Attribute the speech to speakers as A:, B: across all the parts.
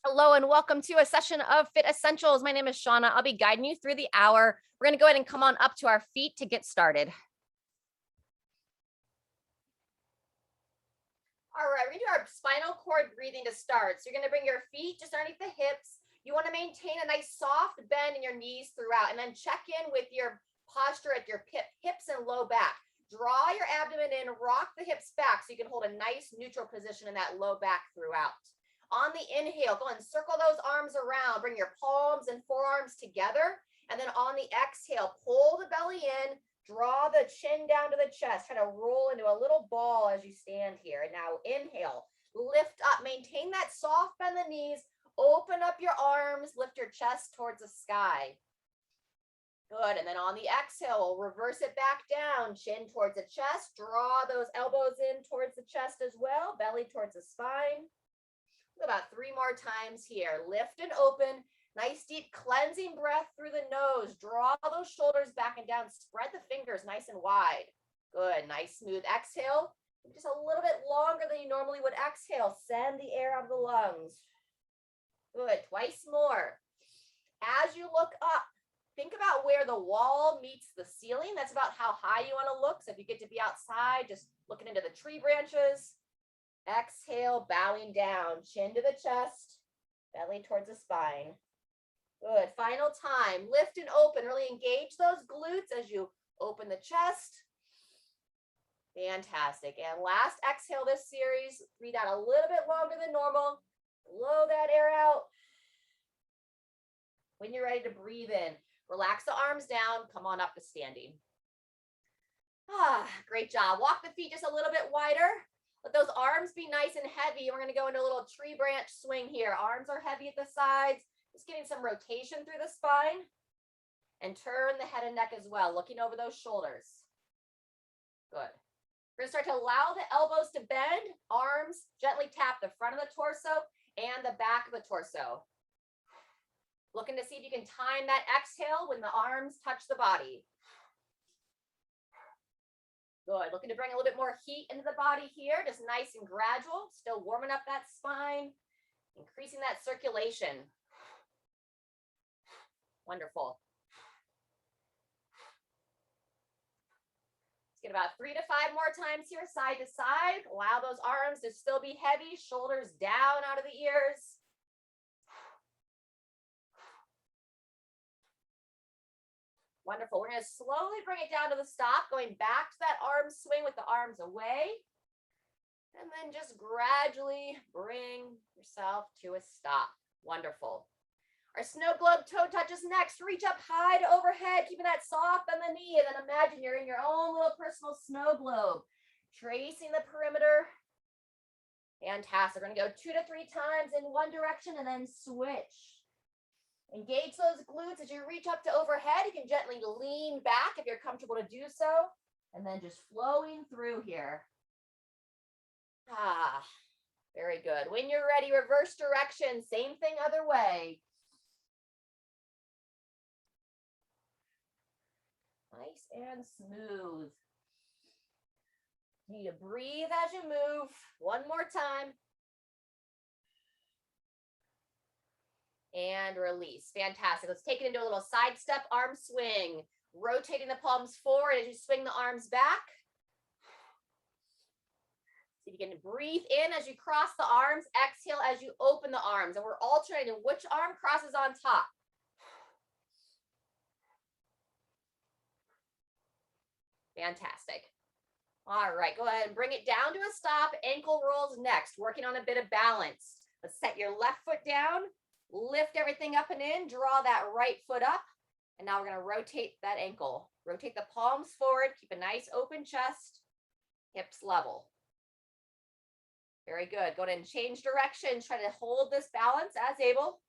A: Hello and welcome to a session of Fit Essentials. My name is Shauna. I'll be guiding you through the hour. We're going to go ahead and come on up to our feet to get started. All right, we're going to do our spinal cord breathing to start. So you're going to bring your feet just underneath the hips. You want to maintain a nice soft bend in your knees throughout, and then check in with your posture at your hips and low back. Draw your abdomen in, rock the hips back so you can hold a nice neutral position in that low back throughout. On the inhale, go ahead and circle those arms around. Bring your palms and forearms together. And then on the exhale, pull the belly in, draw the chin down to the chest. Try to roll into a little ball as you stand here. Now inhale, lift up, maintain that soft bend in the knees. Open up your arms, lift your chest towards the sky. Good, and then on the exhale, we'll reverse it back down, chin towards the chest. Draw those elbows in towards the chest as well, belly towards the spine. About 3 more times here. Lift and open. Nice deep cleansing breath through the nose. Draw those shoulders back and down. Spread the fingers nice and wide. Good. Nice smooth exhale. Just a little bit longer than you normally would exhale. Send the air out of the lungs. Good. Twice more. As you look up, think about where the wall meets the ceiling. That's about how high you want to look. So if you get to be outside, just looking into the tree branches. Exhale, bowing down, chin to the chest, belly towards the spine. Good. Final time. Lift and open. Really engage those glutes as you open the chest. Fantastic. And last exhale this series. Breathe out a little bit longer than normal. Blow that air out. When you're ready to breathe in, relax the arms down. Come on up to standing. Great job. Walk the feet just a little bit wider. Let those arms be nice and heavy. We're going to go into a little tree branch swing here. Arms are heavy at the sides. Just getting some rotation through the spine. And turn the head and neck as well, looking over those shoulders. Good. We're going to start to allow the elbows to bend. Arms gently tap the front of the torso and the back of the torso. Looking to see if you can time that exhale when the arms touch the body. Good. Looking to bring a little bit more heat into the body here, just nice and gradual, still warming up that spine, increasing that circulation. Wonderful. Let's get about 3 to 5 more times here, side to side. Allow those arms to still be heavy, shoulders down out of the ears. Wonderful. We're going to slowly bring it down to the stop, going back to that arm swing with the arms away. And then just gradually bring yourself to a stop. Wonderful. Our snow globe toe touches next. Reach up high to overhead, keeping that soft on the knee. And then imagine you're in your own little personal snow globe. Tracing the perimeter. Fantastic. We're going to go 2 to 3 times in one direction and then switch. Engage those glutes as you reach up to overhead. You can gently lean back if you're comfortable to do so. And then just flowing through here. Very good. When you're ready, reverse direction. Same thing other way. Nice and smooth. You need to breathe as you move. One more time. And release. Fantastic. Let's take it into a little side step arm swing. Rotating the palms forward as you swing the arms back. See if you can breathe in as you cross the arms. Exhale as you open the arms. And we're alternating which arm crosses on top. Fantastic. All right, go ahead and bring it down to a stop. Ankle rolls next. Working on a bit of balance. Let's set your left foot down. Lift everything up and in, draw that right foot up. And now we're going to rotate that ankle. Rotate the palms forward, keep a nice open chest, hips level. Very good. Go ahead and change directions. Try to hold this balance as able.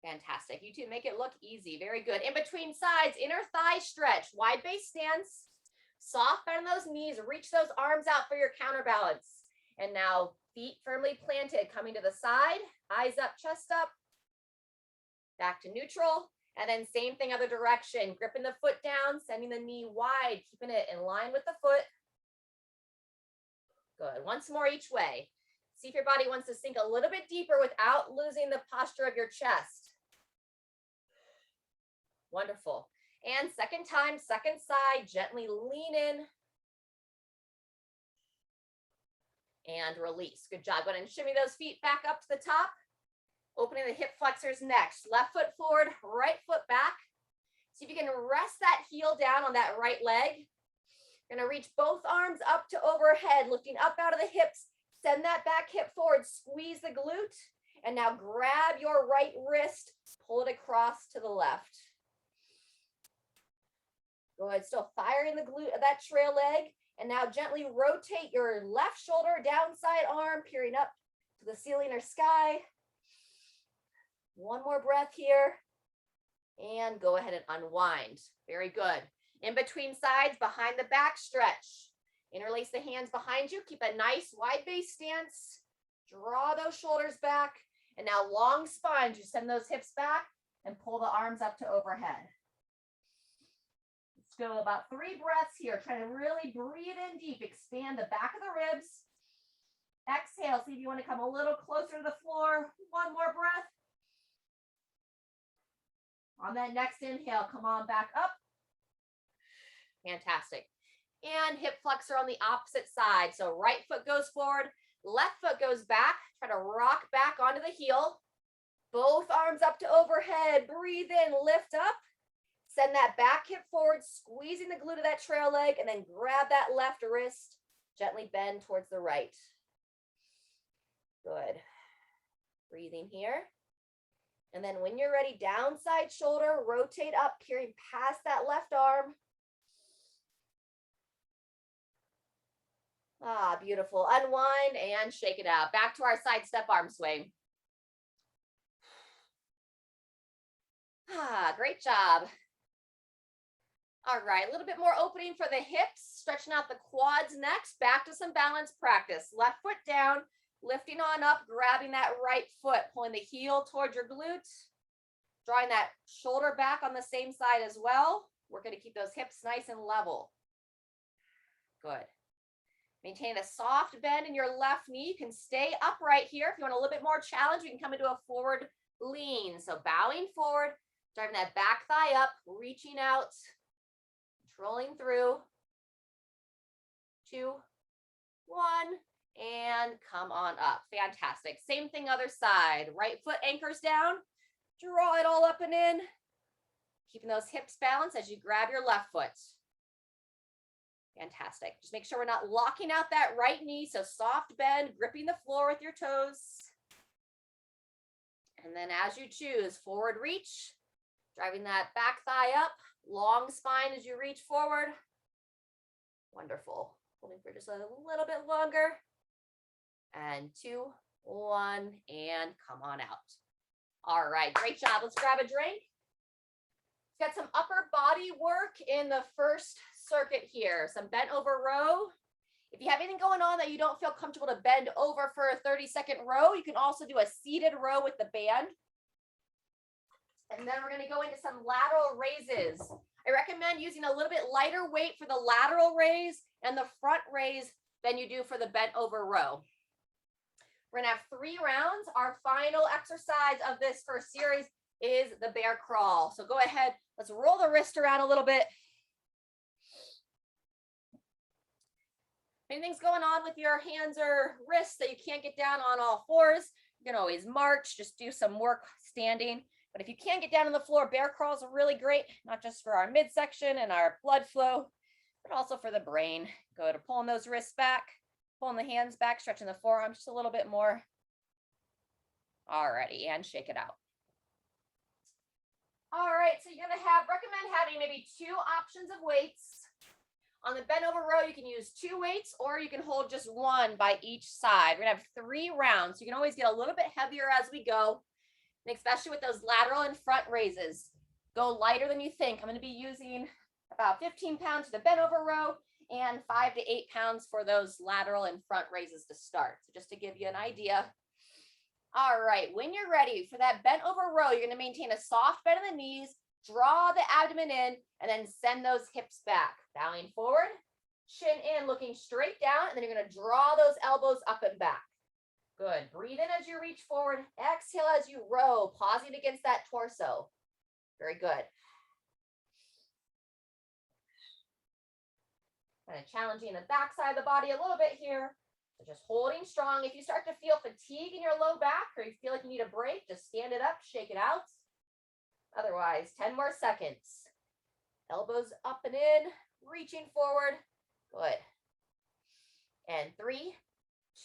A: Fantastic. You two make it look easy. Very good. In between sides, inner thigh stretch, wide base stance, soft bend those knees, reach those arms out for your counterbalance. And now feet firmly planted, coming to the side, eyes up, chest up, back to neutral, and then same thing other direction, gripping the foot down, sending the knee wide, keeping it in line with the foot. Good, once more each way. See if your body wants to sink a little bit deeper without losing the posture of your chest. Wonderful. And second time, second side, gently lean in. And release. Good job. Go ahead and shimmy those feet back up to the top. Opening the hip flexors next. Left foot forward, right foot back. See if you can rest that heel down on that right leg. You're going to reach both arms up to overhead, lifting up out of the hips. Send that back hip forward, squeeze the glute. And now grab your right wrist, pull it across to the left. Go ahead, still firing the glute of that trail leg. And now gently rotate your left shoulder, downside arm, peering up to the ceiling or sky. One more breath here. And go ahead and unwind. Very good. In between sides, behind the back stretch. Interlace the hands behind you. Keep a nice wide base stance. Draw those shoulders back. And now long spine. You send those hips back and pull the arms up to overhead. Let's go about 3 breaths here. Try to really breathe in deep. Expand the back of the ribs. Exhale. See if you want to come a little closer to the floor. One more breath. On that next inhale, come on back up. Fantastic. And hip flexor on the opposite side. So right foot goes forward, left foot goes back. Try to rock back onto the heel. Both arms up to overhead. Breathe in, lift up. Send that back hip forward, squeezing the glute of that trail leg, and then grab that left wrist. Gently bend towards the right. Good. Breathing here. And then when you're ready, downside shoulder, rotate up, carrying past that left arm. Ah, beautiful. Unwind and shake it out. Back to our side step arm swing. Ah, great job. All right, a little bit more opening for the hips, stretching out the quads next. Back to some balance practice. Left foot down. Lifting on up, grabbing that right foot, pulling the heel towards your glute, drawing that shoulder back on the same side as well. We're going to keep those hips nice and level. Good. Maintain a soft bend in your left knee. You can stay upright here. If you want a little bit more challenge, we can come into a forward lean. So bowing forward, driving that back thigh up, reaching out, controlling through. 2, 1. And come on up. Fantastic. Same thing other side. Right foot anchors down. Draw it all up and in. Keeping those hips balanced as you grab your left foot. Fantastic. Just make sure we're not locking out that right knee. So soft bend, gripping the floor with your toes. And then as you choose, forward reach. Driving that back thigh up. Long spine as you reach forward. Wonderful. Holding for just a little bit longer. And 2, 1, and come on out. All right, great job. Let's grab a drink. Got some upper body work in the first circuit here. Some bent over row. If you have anything going on that you don't feel comfortable to bend over for a 30-second row, you can also do a seated row with the band. And then we're going to go into some lateral raises. I recommend using a little bit lighter weight for the lateral raise and the front raise than you do for the bent over row. We're going to have 3 rounds. Our final exercise of this first series is the bear crawl. So go ahead, let's roll the wrist around a little bit. If anything's going on with your hands or wrists that you can't get down on all fours, you can always march, just do some work standing. But if you can't get down on the floor, bear crawls are really great, not just for our midsection and our blood flow, but also for the brain. Go to pulling those wrists back. Pulling the hands back, stretching the forearms just a little bit more. Alrighty, and shake it out. All right, so you're gonna recommend having maybe 2 options of weights. On the bent over row, you can use 2 weights, or you can hold just 1 by each side. We're gonna have 3 rounds. You can always get a little bit heavier as we go, and especially with those lateral and front raises. Go lighter than you think. I'm gonna be using about 15 pounds for the bent over row, and 5 to 8 pounds for those lateral and front raises to start. So just to give you an idea. All right, when you're ready for that bent over row, you're gonna maintain a soft bend in the knees, draw the abdomen in, and then send those hips back. Bowing forward, chin in, looking straight down, and then you're gonna draw those elbows up and back. Good. Breathe in as you reach forward. Exhale as you row, pausing against that torso. Very good. Kind of challenging the backside of the body a little bit here. So just holding strong. If you start to feel fatigue in your low back or you feel like you need a break, just stand it up, shake it out. Otherwise, 10 more seconds. Elbows up and in, reaching forward. Good. And 3,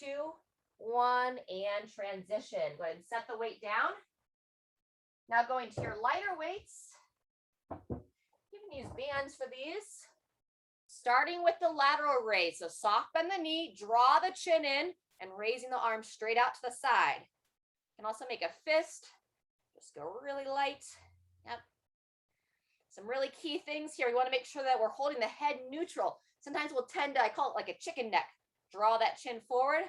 A: 2, 1, and transition. Go ahead and set the weight down. Now going to your lighter weights. You can use bands for these. Starting with the lateral raise. So soft bend the knee, draw the chin in, and raising the arm straight out to the side. You can also make a fist. Just go really light. Yep. Some really key things here. We want to make sure that we're holding the head neutral. Sometimes we'll tend to, I call it like a chicken neck. Draw that chin forward.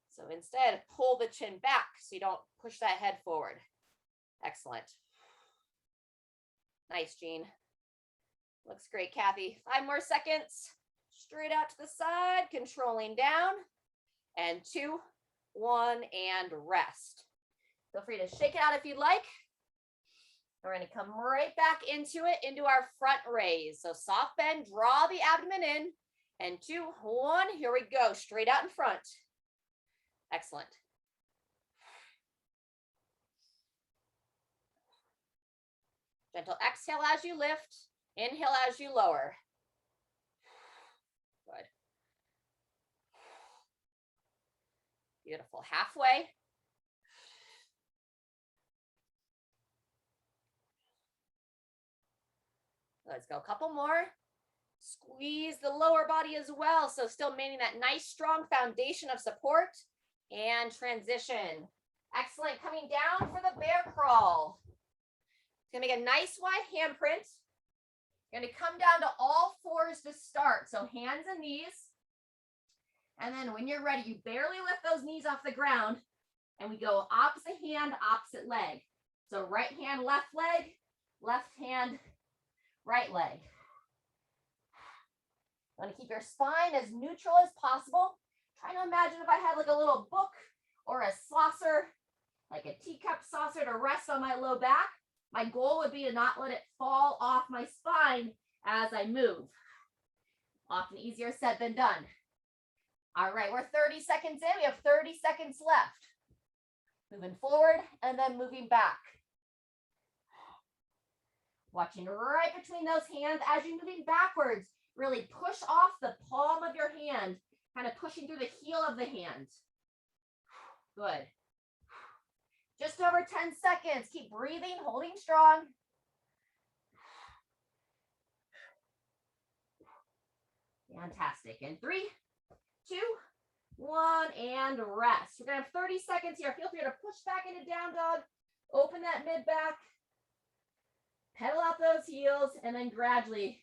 A: So instead, pull the chin back so you don't push that head forward. Excellent. Nice, Jean. Looks great, Kathy. 5 more seconds. Straight out to the side, controlling down. And 2, 1, and rest. Feel free to shake it out if you'd like. We're going to come right back into it, into our front raise. So soft bend, draw the abdomen in. And 2, 1, here we go. Straight out in front. Excellent. Gentle exhale as you lift. Inhale as you lower. Good. Beautiful. Halfway. Let's go a couple more. Squeeze the lower body as well. So still maintaining that nice, strong foundation of support and transition. Excellent. Coming down for the bear crawl. It's going to make a nice wide handprint. You're going to come down to all fours to start. So hands and knees. And then when you're ready, you barely lift those knees off the ground. And we go opposite hand, opposite leg. So right hand, left leg, left hand, right leg. You want to keep your spine as neutral as possible. Try to imagine if I had like a little book or a saucer, like a teacup saucer to rest on my low back. My goal would be to not let it fall off my spine as I move. Often easier said than done. All right, we're 30 seconds in. We have 30 seconds left. Moving forward and then moving back. Watching right between those hands as you're moving backwards. Really push off the palm of your hand, kind of pushing through the heel of the hand. Good. Just over 10 seconds. Keep breathing, holding strong. Fantastic. And 3, 2, 1, and rest. We're going to have 30 seconds here. Feel free to push back into down dog. Open that mid back. Pedal out those heels, and then gradually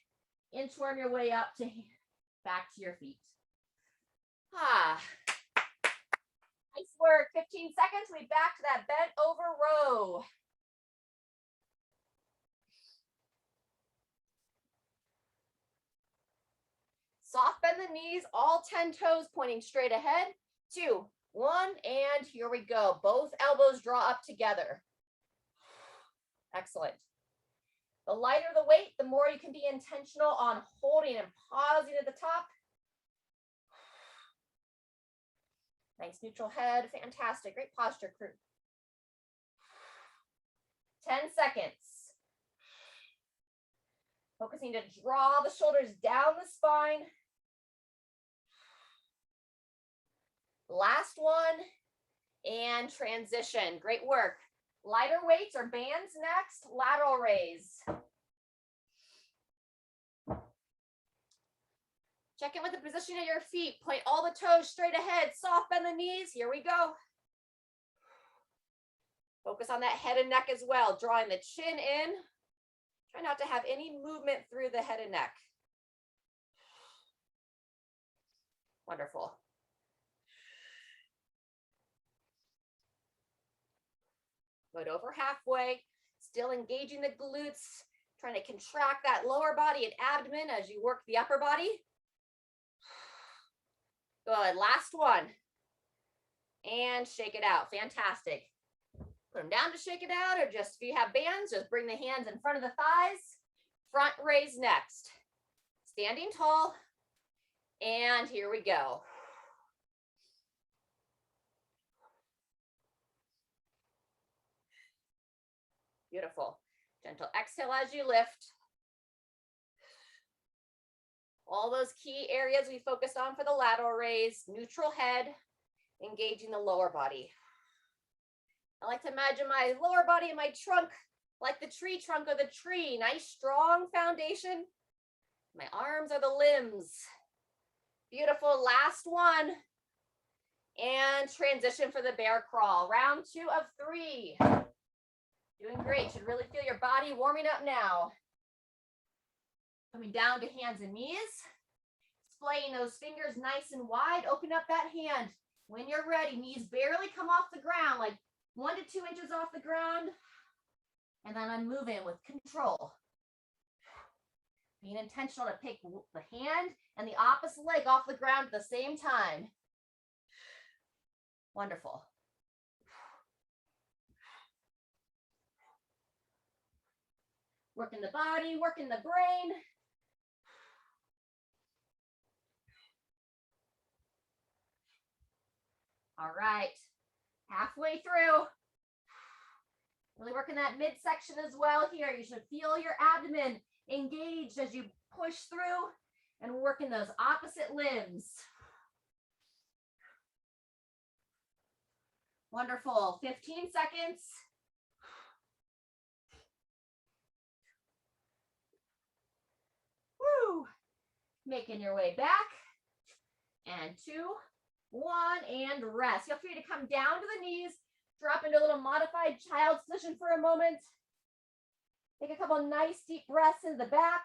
A: inchworm your way up to back to your feet. Nice work. 15 seconds. We back to that bent over row. Soft bend the knees, all 10 toes pointing straight ahead. 2, 1, and here we go. Both elbows draw up together. Excellent. The lighter the weight, the more you can be intentional on holding and pausing at the top. Nice neutral head. Fantastic. Great posture, crew. 10 seconds. Focusing to draw the shoulders down the spine. Last one. And transition. Great work. Lighter weights or bands next. Lateral raise. Check in with the position of your feet. Point all the toes straight ahead. Soft bend the knees. Here we go. Focus on that head and neck as well. Drawing the chin in. Try not to have any movement through the head and neck. Wonderful. Good, over halfway. Still engaging the glutes. Trying to contract that lower body and abdomen as you work the upper body. Good, last one. and shake it out. Fantastic. Put them down to shake it out, or just if you have bands, just bring the hands in front of the thighs. Front raise next. Standing tall. And here we go. Beautiful. Gentle exhale as you lift. All those key areas we focused on for the lateral raise. Neutral head, engaging the lower body. I like to imagine my lower body and my trunk like the tree trunk of the tree. Nice, strong foundation. My arms are the limbs. Beautiful. Last one. And transition for the bear crawl. Round 2 of 3. Doing great. Should really feel your body warming up now. Coming down to hands and knees. Displaying those fingers nice and wide. Open up that hand. When you're ready, knees barely come off the ground, like 1 to 2 inches off the ground. And then I'm moving with control. Being intentional to pick the hand and the opposite leg off the ground at the same time. Wonderful. Working the body, working the brain. All right, halfway through. Really working that midsection as well here. You should feel your abdomen engaged as you push through and working those opposite limbs. Wonderful. 15 seconds. Woo. Making your way back. And 2, 1, and rest. Feel free to come down to the knees. Drop into a little modified child's position for a moment. Take a couple nice deep breaths into the back.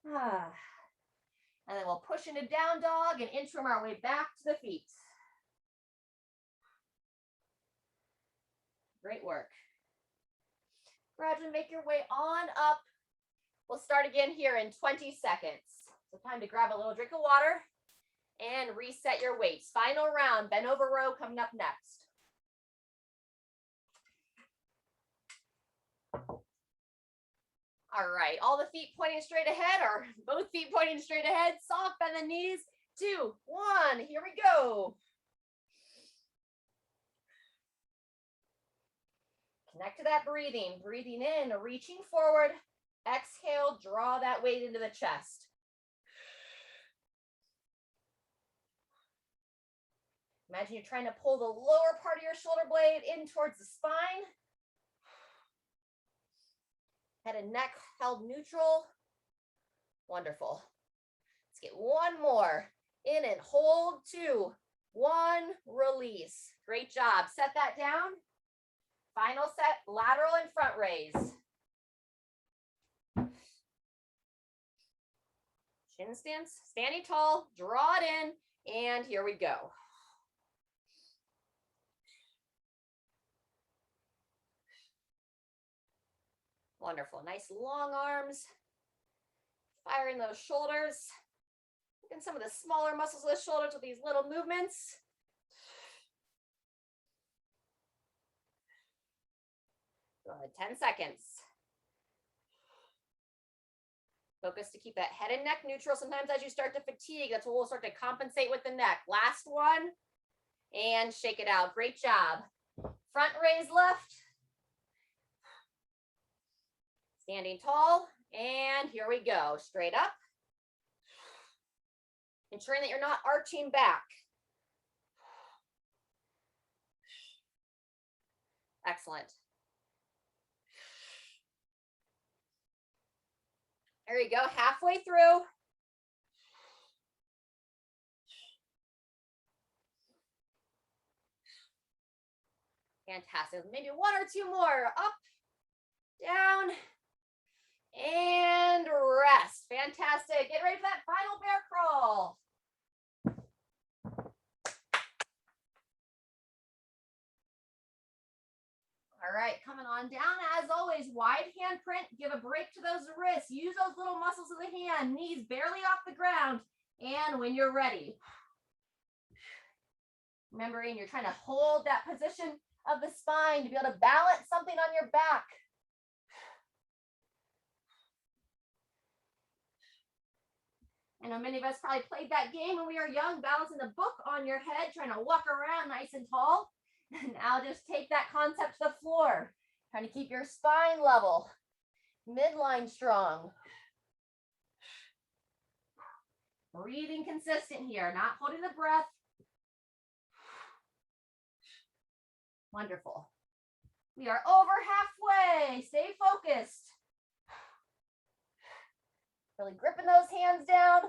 A: And then we'll push into down dog and interim our way back to the feet. Great work. Gradually make your way on up. We'll start again here in 20 seconds. So time to grab a little drink of water and reset your weights. Final round, bend over row coming up next. All right, all the feet pointing straight ahead, or both feet pointing straight ahead. Soft bend the knees. 2, 1, here we go. Connect to that breathing. Breathing in, reaching forward. Exhale, draw that weight into the chest. Imagine you're trying to pull the lower part of your shoulder blade in towards the spine. Head and neck held neutral. Wonderful. Let's get one more. In and hold. 2, 1, release. Great job. Set that down. Final set, lateral and front raise. Shin stance, standing tall, draw it in, and here we go. Wonderful. Nice long arms. Firing those shoulders. Look at some of the smaller muscles of the shoulders with these little movements. Go ahead, 10 seconds. Focus to keep that head and neck neutral. Sometimes as you start to fatigue, that's what we'll start to compensate with the neck. Last one, and shake it out. Great job. Front raise left. Standing tall, and here we go. Straight up. Ensuring that you're not arching back. Excellent. There you go, halfway through. Fantastic. Maybe 1 or 2 more. Up, down, and rest. Fantastic. Get ready for that final bear crawl. All right, coming on down. As always, wide hand print. Give a break to those wrists. Use those little muscles of the hand. Knees barely off the ground. And when you're ready, Remembering you're trying to hold that position of the spine to be able to balance something on your back. I know many of us probably played that game when we were young, balancing the book on your head, trying to walk around nice and tall. And now just take that concept to the floor, trying to keep your spine level, midline strong. Breathing consistent here, not holding the breath. Wonderful. We are over halfway. Stay focused. Really gripping those hands down.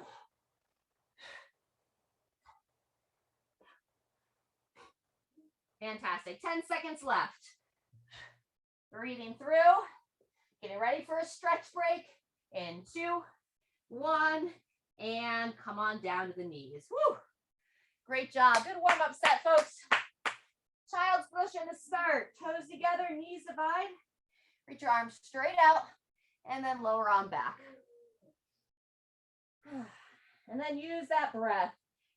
A: Fantastic. 10 seconds left. Breathing through. Getting ready for a stretch break. In 2, 1, and come on down to the knees. Woo! Great job. Good warm-up set, folks. Child's position to start. Toes together, knees divide. Reach your arms straight out, and then lower on back. And then use that breath.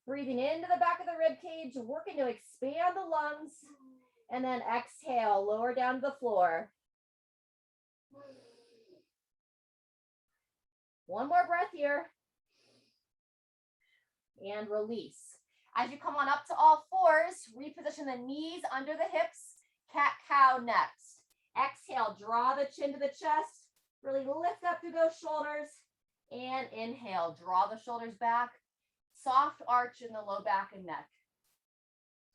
A: Breathing into the back of the rib cage, working to expand the lungs, and then exhale, lower down to the floor. One more breath here. And release. As you come on up to all fours, reposition the knees under the hips, cat-cow next. Exhale, draw the chin to the chest, really lift up through those shoulders, and inhale, draw the shoulders back, soft arch in the low back and neck.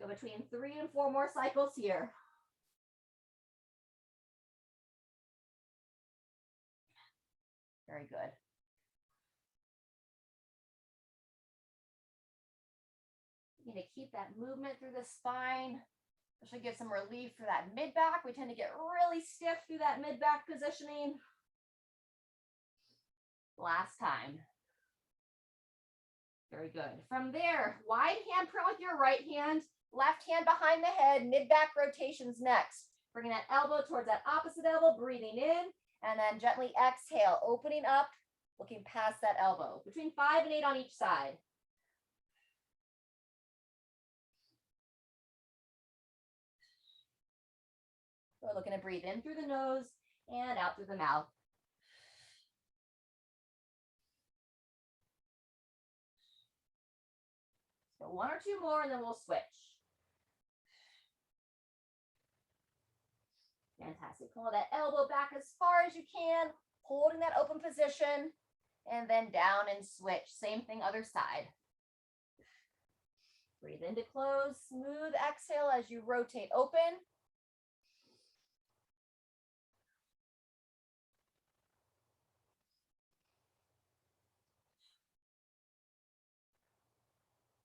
A: Go between 3 and 4 more cycles here. Very good. You need to keep that movement through the spine. This should give some relief for that mid back. We tend to get really stiff through that mid back positioning. Last time. Very good. From there, wide hand print with your right hand, left hand behind the head, mid back rotations next. Bringing that elbow towards that opposite elbow, breathing in, and then gently exhale, opening up, looking past that elbow. Between 5 and 8 on each side. We're looking to breathe in through the nose and out through the mouth. So 1 or 2 more, and then we'll switch. Fantastic. Pull that elbow back as far as you can, holding that open position, and then down and switch. Same thing, other side. Breathe in to close. Smooth exhale as you rotate open.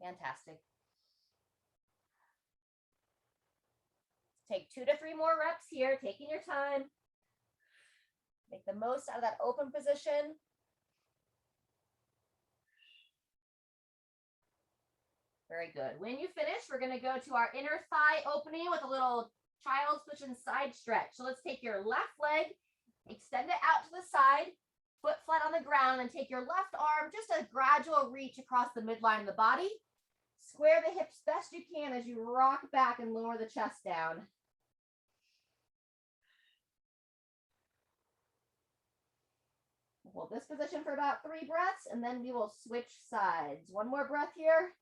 A: Fantastic. Take 2 to 3 more reps here, taking your time. Make the most out of that open position. Very good. When you finish, we're going to go to our inner thigh opening with a little child's position side stretch. So let's take your left leg, extend it out to the side, foot flat on the ground, and take your left arm, just a gradual reach across the midline of the body. Square the hips best you can as you rock back and lower the chest down. Hold this position for about 3 breaths, and then we will switch sides. 1 more breath here.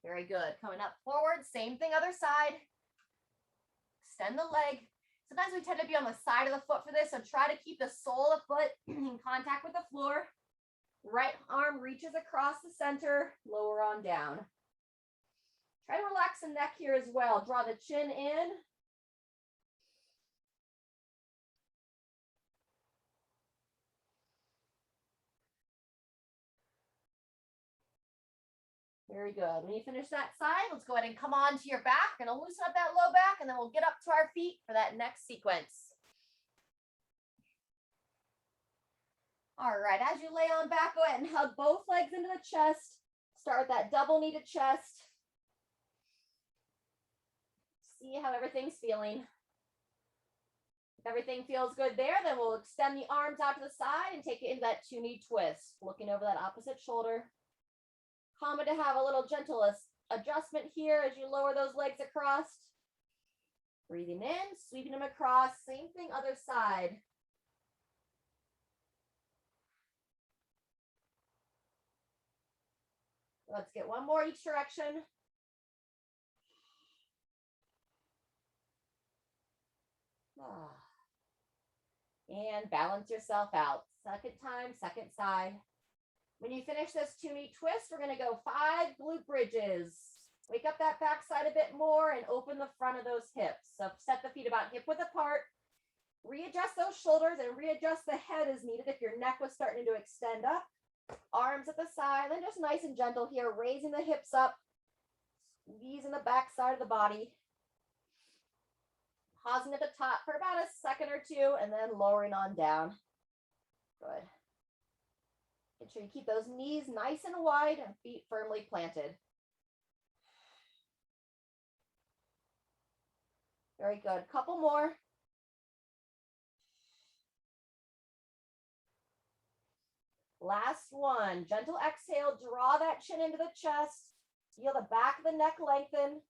A: Very good. Coming up forward, same thing, other side. Extend the leg. Sometimes we tend to be on the side of the foot for this, so try to keep the sole of the foot in contact with the floor. Right arm reaches across the center, lower on down. Try to relax the neck here as well. Draw the chin in. Very good. When you finish that side, let's go ahead and come on to your back. We're going to loosen up that low back, and then we'll get up to our feet for that next sequence. All right, as you lay on back, go ahead and hug both legs into the chest. Start with that double knee to chest. See how everything's feeling. If everything feels good there, then we'll extend the arms out to the side and take it into that 2-knee twist, looking over that opposite shoulder. Common to have a little gentle adjustment here as you lower those legs across. Breathing in, sweeping them across. Same thing, other side. Let's get one more each direction. And balance yourself out. Second time, second side. When you finish this 2-knee twist, we're going to go 5 glute bridges. Wake up that back side a bit more and open the front of those hips. So set the feet about hip width apart. Readjust those shoulders and readjust the head as needed if your neck was starting to extend up. Arms at the side, then just nice and gentle here, raising the hips up, squeezing the back side of the body. Pausing at the top for about a second or two and then lowering on down. Good. Make sure you keep those knees nice and wide and feet firmly planted. Very good. Couple more. Last one. Gentle exhale. Draw that chin into the chest. Feel the back of the neck lengthen.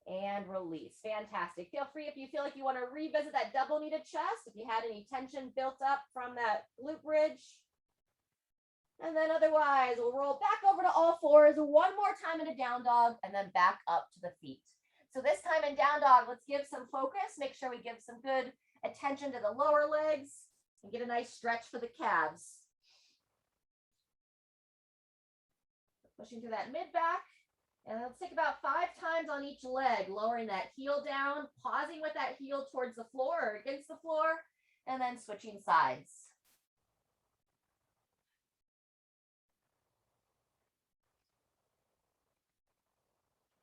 A: And release. Fantastic. Feel free if you feel like you want to revisit that double kneaded chest, if you had any tension built up from that glute bridge. And then otherwise, we'll roll back over to all fours one more time in a down dog and then back up to the feet. So this time in down dog, let's give some focus. Make sure we give some good attention to the lower legs and get a nice stretch for the calves. Pushing through that mid back. And let's take about 5 times on each leg, lowering that heel down, pausing with that heel towards the floor or against the floor, and then switching sides.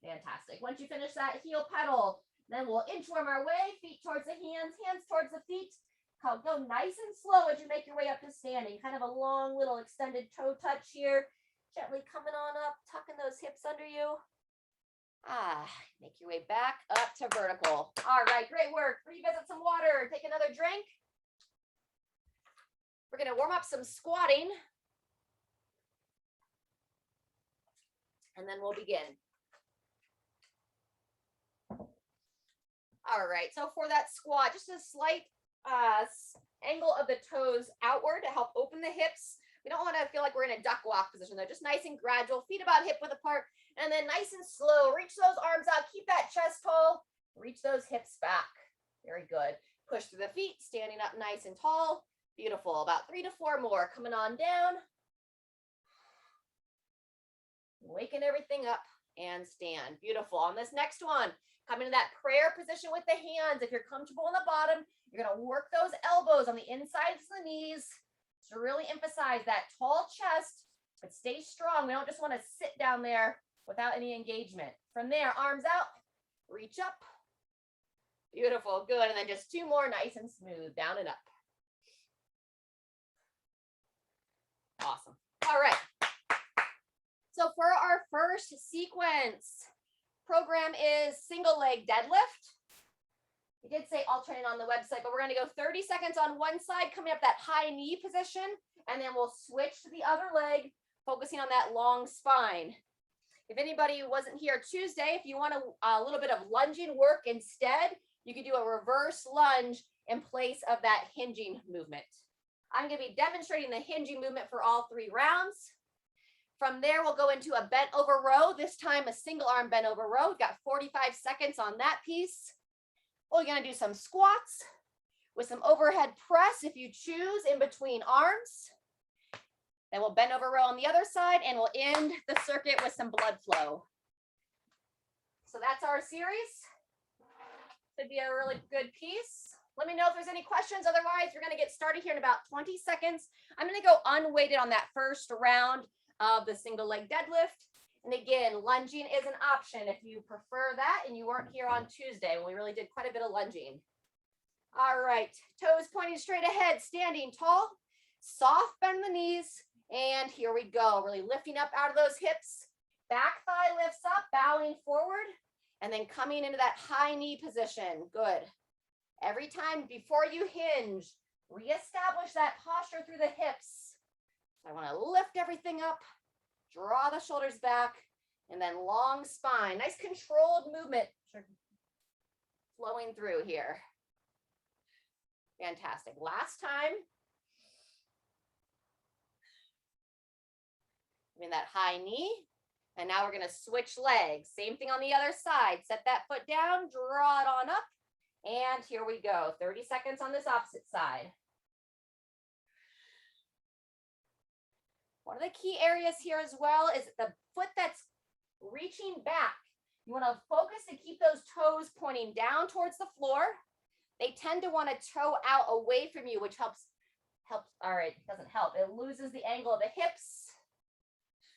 A: Fantastic. Once you finish that heel pedal, then we'll inchworm our way, feet towards the hands, hands towards the feet. Go nice and slow as you make your way up to standing. Kind of a long little extended toe touch here. Gently coming on up, tucking those hips under you. Make your way back up to vertical. All right, great work. Revisit some water. Take another drink. We're going to warm up some squatting. And then we'll begin. All right, so for that squat, just a slight angle of the toes outward to help open the hips. We don't want to feel like we're in a duck walk position though, just nice and gradual, feet about hip width apart, and then nice and slow, reach those arms out, keep that chest tall, reach those hips back. Very good. Push through the feet, standing up nice and tall. Beautiful. About 3 to 4 more. Coming on down. Waking everything up and stand. Beautiful. On this next one, come into that prayer position with the hands. If you're comfortable on the bottom, you're going to work those elbows on the insides of the knees to really emphasize that tall chest, but stay strong. We don't just want to sit down there without any engagement. From there, arms out, reach up. Beautiful. Good. And then just 2 more, nice and smooth, down and up. Awesome. All right. So for our first sequence, program is single leg deadlift. We did say alternate on the website, but we're going to go 30 seconds on one side, coming up that high knee position, and then we'll switch to the other leg, focusing on that long spine. If anybody wasn't here Tuesday, if you want a little bit of lunging work instead, you could do a reverse lunge in place of that hinging movement. I'm going to be demonstrating the hinging movement for all 3 rounds. From there, we'll go into a bent over row, this time a single arm bent over row. We've got 45 seconds on that piece. We're going to do some squats with some overhead press if you choose in between arms. Then we'll bend over row on the other side and we'll end the circuit with some blood flow. So that's our series. Should be a really good piece. Let me know if there's any questions. Otherwise, we're going to get started here in about 20 seconds. I'm going to go unweighted on that first round of the single leg deadlift. And again, lunging is an option if you prefer that and you weren't here on Tuesday when we really did quite a bit of lunging. All right, toes pointing straight ahead, standing tall, soft bend the knees, and here we go. Really lifting up out of those hips, back thigh lifts up, bowing forward, and then coming into that high knee position. Good. Every time before you hinge, reestablish that posture through the hips. So I want to lift everything up, draw the shoulders back, and then long spine. Nice controlled movement flowing through here. Fantastic. Last time. In that high knee. And now we're going to switch legs. Same thing on the other side. Set that foot down, draw it on up. And here we go. 30 seconds on this opposite side. One of the key areas here as well is the foot that's reaching back. You want to focus to keep those toes pointing down towards the floor. They tend to want to toe out away from you, which helps. All right, it doesn't help. It loses the angle of the hips.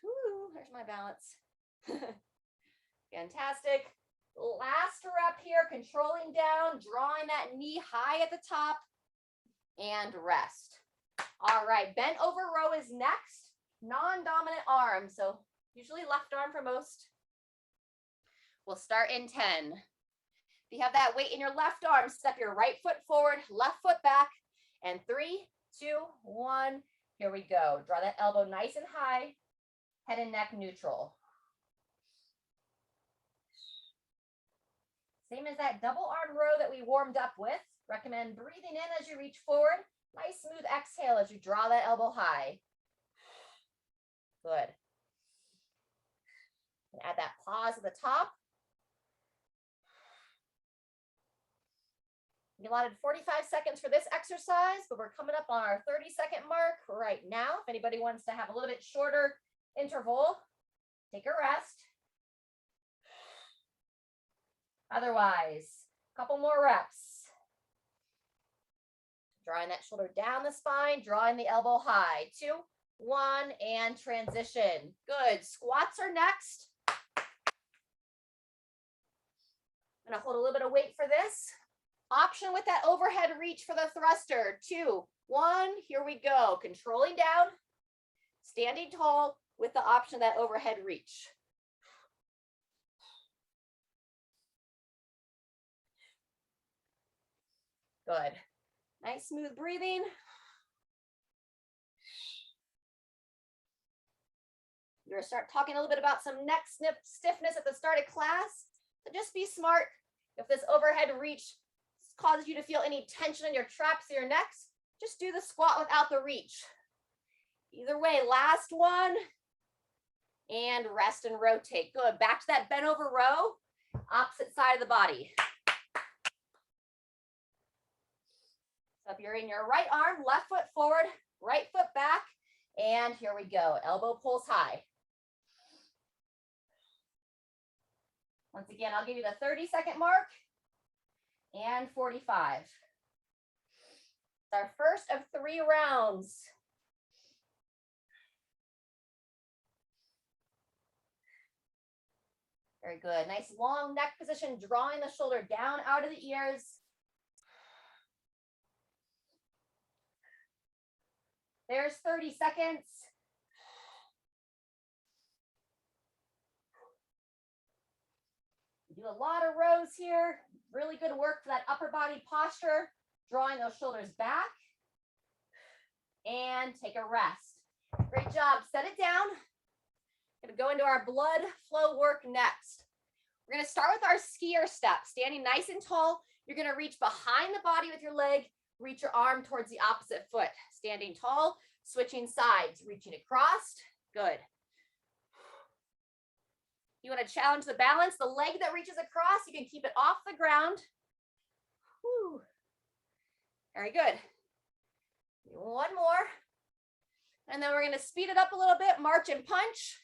A: Woo, there's my balance. Fantastic. Last rep here, controlling down, drawing that knee high at the top, and rest. All right, bent over row is next. Non-dominant arm, so usually left arm for most. We'll start in 10. If you have that weight in your left arm, step your right foot forward, left foot back, and 3, 2, 1. Here we go. Draw that elbow nice and high, head and neck neutral. Same as that double arm row that we warmed up with. Recommend breathing in as you reach forward. Nice smooth exhale as you draw that elbow high. Good. And add that pause at the top. We allotted 45 seconds for this exercise, but we're coming up on our 30-second mark right now. If anybody wants to have a little bit shorter interval, take a rest. Otherwise, a couple more reps. Drawing that shoulder down the spine, drawing the elbow high. 2, 1, and transition. Good. Squats are next. I'm gonna hold a little bit of weight for this. Option with that overhead reach for the thruster. 2, 1, here we go. Controlling down, standing tall with the option of that overhead reach. Good. Nice smooth breathing. You're gonna start talking a little bit about some neck stiffness at the start of class. So just be smart. If this overhead reach causes you to feel any tension in your traps or your necks, just do the squat without the reach. Either way, last one. And rest and rotate. Good. Back to that bent over row. Opposite side of the body. So if you're in your right arm, left foot forward, right foot back. And here we go. Elbow pulls high. Once again, I'll give you the 30-second mark and 45. It's our first of 3 rounds. Very good. Nice long neck position, drawing the shoulder down out of the ears. There's 30 seconds. Do a lot of rows here. Really good work for that upper body posture, drawing those shoulders back. And take a rest. Great job. Set it down. Going to go into our blood flow work next. We're going to start with our skier step. Standing nice and tall. You're going to reach behind the body with your leg. Reach your arm towards the opposite foot. Standing tall, switching sides, reaching across. Good. You want to challenge the balance. The leg that reaches across, you can keep it off the ground. Whew. Very good. One more. And then we're going to speed it up a little bit. March and punch.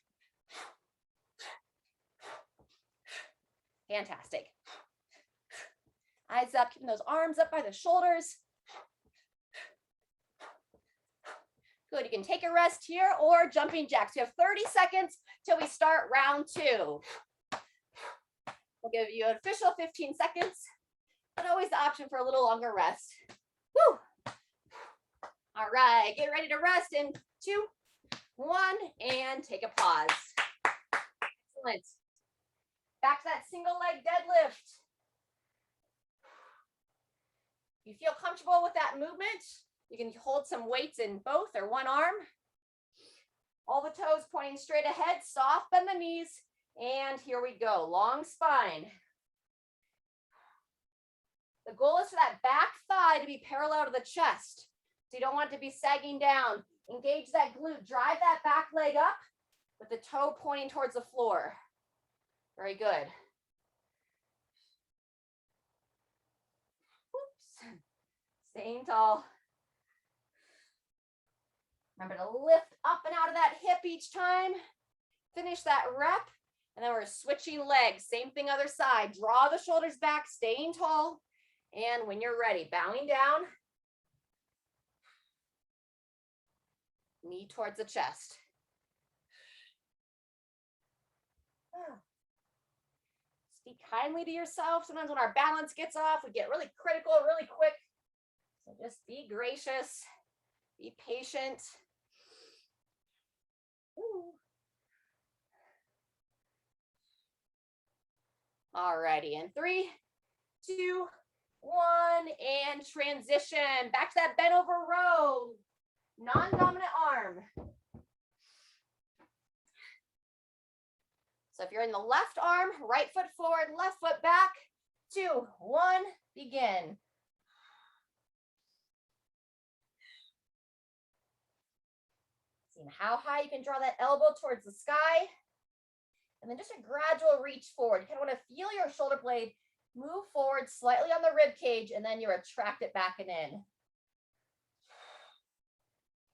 A: Fantastic. Eyes up, keeping those arms up by the shoulders. Good, you can take a rest here or jumping jacks. You have 30 seconds till we start round 2. We'll give you an official 15 seconds, but always the option for a little longer rest. Woo! All right, get ready to rest in 2, 1, and take a pause. Excellent. Back to that single leg deadlift. If you feel comfortable with that movement, you can hold some weights in both or one arm. All the toes pointing straight ahead, soft bend the knees, and here we go, long spine. The goal is for that back thigh to be parallel to the chest. So you don't want it to be sagging down. Engage that glute, drive that back leg up with the toe pointing towards the floor. Very good. Oops. Staying tall. Remember to lift up and out of that hip each time. Finish that rep. And then we're switching legs. Same thing other side. Draw the shoulders back, staying tall. And when you're ready, bowing down. Knee towards the chest. Speak kindly to yourself. Sometimes when our balance gets off, we get really critical really quick. So just be gracious, be patient. Ooh. Alrighty, in 3, 2, 1, and transition. Back to that bent over row. Non-dominant arm. So if you're in the left arm, right foot forward, left foot back. 2, 1, begin. Seeing how high you can draw that elbow towards the sky. And then just a gradual reach forward. You kind of want to feel your shoulder blade move forward slightly on the rib cage, and then you retract it back and in.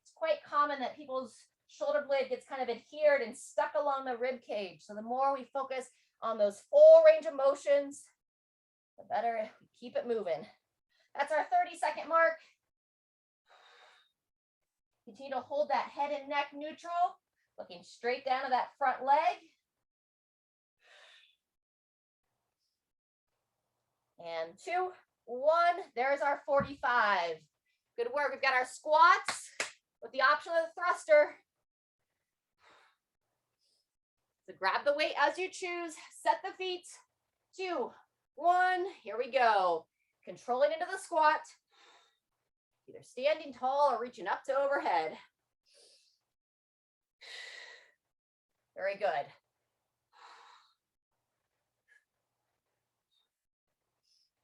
A: It's quite common that people's shoulder blade gets kind of adhered and stuck along the rib cage. So the more we focus on those full range of motions, the better we keep it moving. That's our 30-second mark. Continue to hold that head and neck neutral, looking straight down to that front leg. And 2, 1, there's our 45. Good work. We've got our squats with the option of the thruster. So grab the weight as you choose, set the feet. 2, 1, here we go. Controlling into the squat. Either standing tall or reaching up to overhead. Very good.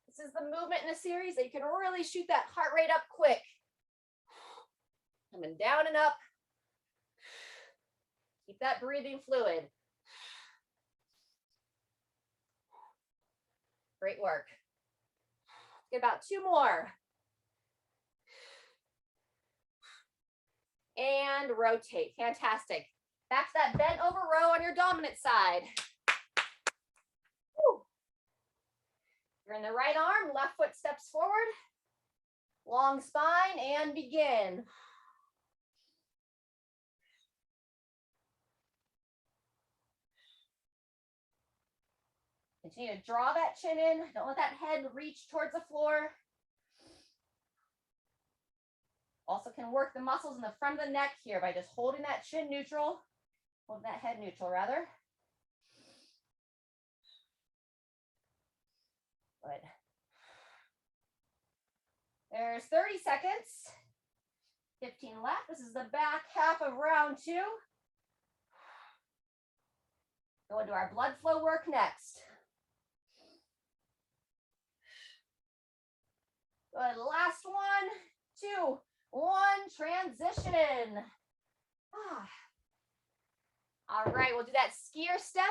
A: This is the movement in a series that you can really shoot that heart rate up quick. Coming down and up. Keep that breathing fluid. Great work. Get about 2 more. And rotate. Fantastic. Back to that bent over row on your dominant side. Woo. You're in the right arm, left foot steps forward. Long spine and begin. Continue to draw that chin in. Don't let that head reach towards the floor. Also can work the muscles in the front of the neck here by just holding that chin neutral, holding that head neutral rather. Good. There's 30 seconds. 15 left. This is the back half of round 2. Go into our blood flow work next. Good. Last 1, 2, 1. Transition. All right. We'll do that skier step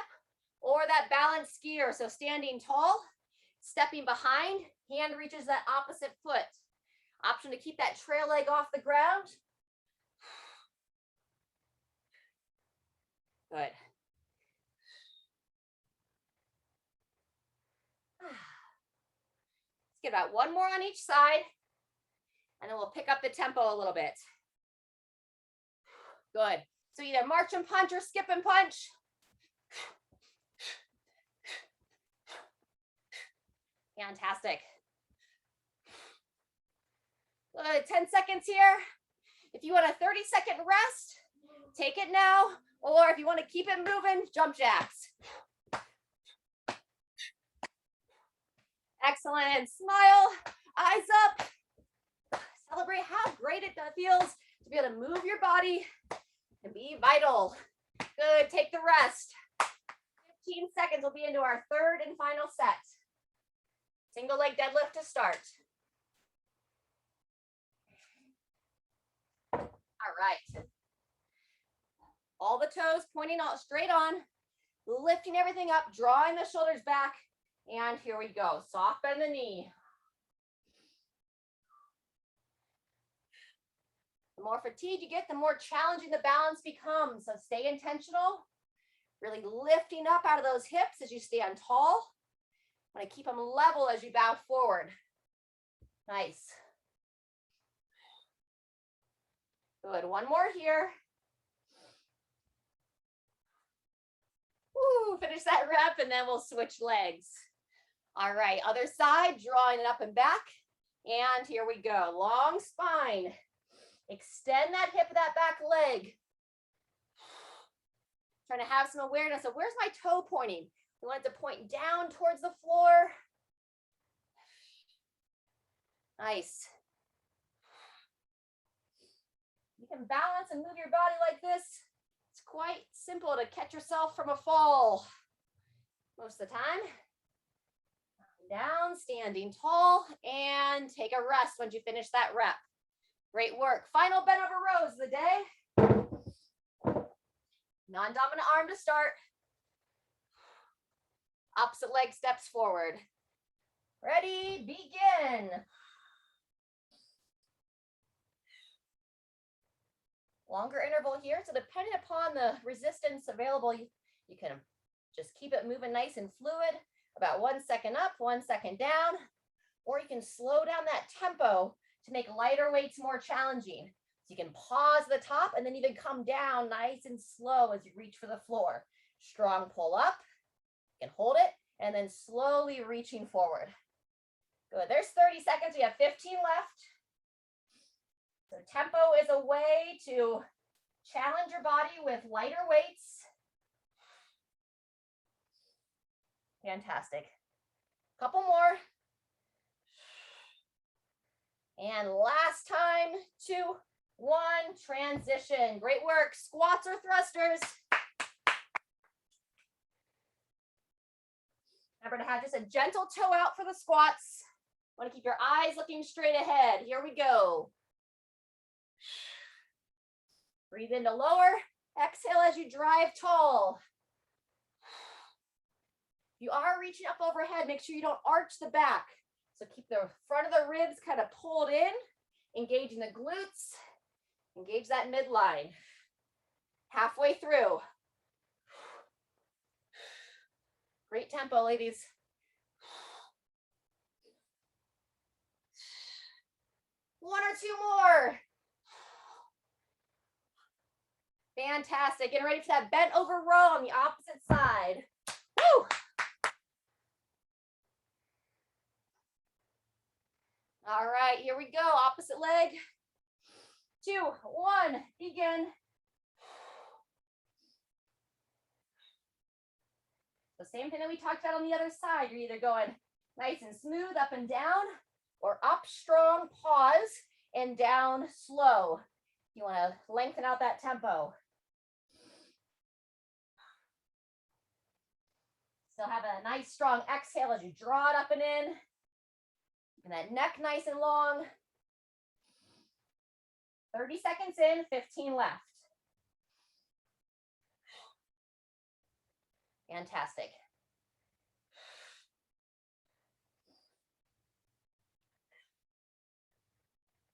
A: or that balanced skier. So standing tall, stepping behind, hand reaches that opposite foot. Option to keep that trail leg off the ground. Good. Let's get about 1 more on each side, and then we'll pick up the tempo a little bit. Good. So either march and punch or skip and punch. Fantastic. Good. 10 seconds here. If you want a 30-second rest, take it now. Or if you want to keep it moving, jump jacks. Excellent. Smile, eyes up. Celebrate how great it feels to be able to move your body And be vital. Good, take the rest. 15 seconds, we'll be into our third and final set. Single leg deadlift to start. All right. All the toes pointing out straight on, lifting everything up, drawing the shoulders back, and here we go. Soft bend the knee. The more fatigued you get, the more challenging the balance becomes. So stay intentional, really lifting up out of those hips as you stand tall. Want to keep them level as you bow forward. Nice. Good, one more here. Woo, finish that rep and then we'll switch legs. All right, other side, drawing it up and back. And here we go, long spine. Extend that hip of that back leg. Trying to have some awareness of where's my toe pointing. We want it to point down towards the floor. Nice. You can balance and move your body like this. It's quite simple to catch yourself from a fall most of the time. Down, standing tall, and take a rest once you finish that rep. Great work. Final bent over rows of the day. Non-dominant arm to start. Opposite leg steps forward. Ready, begin. Longer interval here. So depending upon the resistance available, you can just keep it moving nice and fluid. About 1 second up, 1 second down. Or you can slow down that tempo to make lighter weights more challenging. So you can pause at the top and then even come down nice and slow as you reach for the floor. Strong pull up. You can hold it and then slowly reaching forward. Good. There's 30 seconds. We have 15 left. So tempo is a way to challenge your body with lighter weights. Fantastic. Couple more. And last time, 2, 1, transition. Great work. Squats or thrusters. Remember to have just a gentle toe out for the squats. Want to keep your eyes looking straight ahead. Here we go. Breathe into lower. Exhale as you drive tall. If you are reaching up overhead, make sure you don't arch the back. So keep the front of the ribs kind of pulled in, engaging the glutes, engage that midline. Halfway through. Great tempo, ladies. One or two more. Fantastic. Getting ready for that bent over row on the opposite side. Woo! All right, here we go. Opposite leg. 2, 1, begin. The same thing that we talked about on the other side. You're either going nice and smooth up and down, or up strong, pause, and down slow. You want to lengthen out that tempo. Still have a nice strong exhale as you draw it up and in. And that neck nice and long. 30 seconds in, 15 left. Fantastic.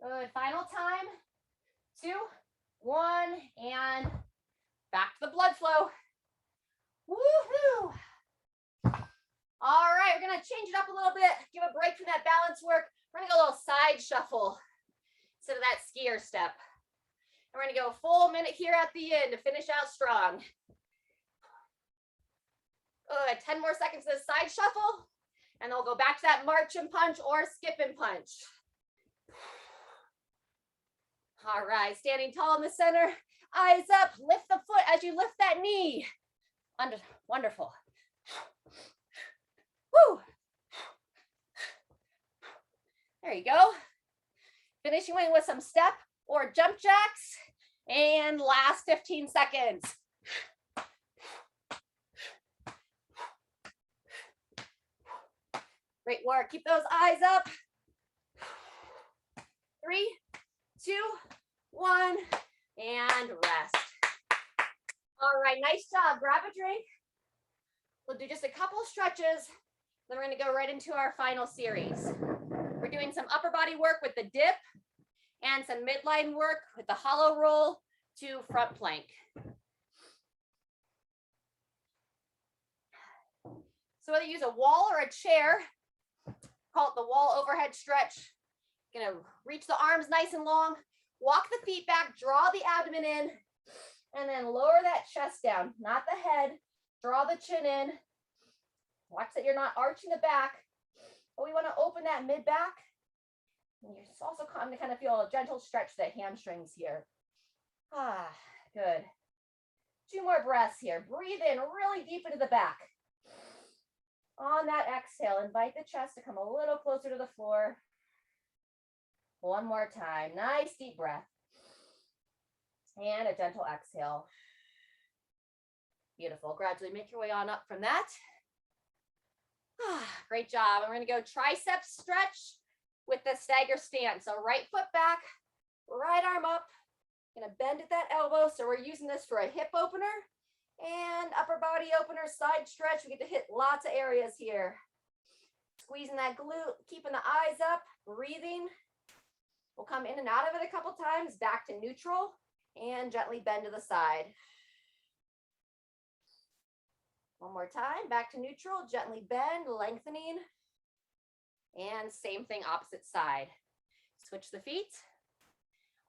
A: Good, final time. 2, 1, and back to the blood flow. Woohoo! All right, we're gonna change it up a little bit, give a break from that balance work. We're gonna go a little side shuffle instead of that skier step. And we're gonna go a full minute here at the end to finish out strong. Good, 10 more seconds of the side shuffle, and then we'll go back to that march and punch or skip and punch. All right, standing tall in the center, eyes up, lift the foot as you lift that knee. Wonderful. Woo. There you go. Finishing with some step or jump jacks. And last 15 seconds. Great work. Keep those eyes up. 3, 2, 1, and rest. All right, nice job. Grab a drink. We'll do just a couple stretches. Then we're going to go right into our final series. We're doing some upper body work with the dip and some midline work with the hollow roll to front plank. So whether you use a wall or a chair, call it the wall overhead stretch. You're going to reach the arms nice and long, walk the feet back, draw the abdomen in, and then lower that chest down, not the head. Draw the chin in. Watch that you're not arching the back, but we want to open that mid back. And you're also going to kind of feel a gentle stretch to the hamstrings here. Ah, good. 2 more breaths here. Breathe in really deep into the back. On that exhale, invite the chest to come a little closer to the floor. 1 more time. Nice deep breath. And a gentle exhale. Beautiful. Gradually make your way on up from that. Great job. And we're going to go tricep stretch with the stagger stance. So right foot back, right arm up. Going to bend at that elbow. So we're using this for a hip opener and upper body opener, side stretch. We get to hit lots of areas here. Squeezing that glute, keeping the eyes up, breathing. We'll come in and out of it a couple times, back to neutral, and gently bend to the side. 1 more time, back to neutral, gently bend, lengthening. And same thing, opposite side. Switch the feet.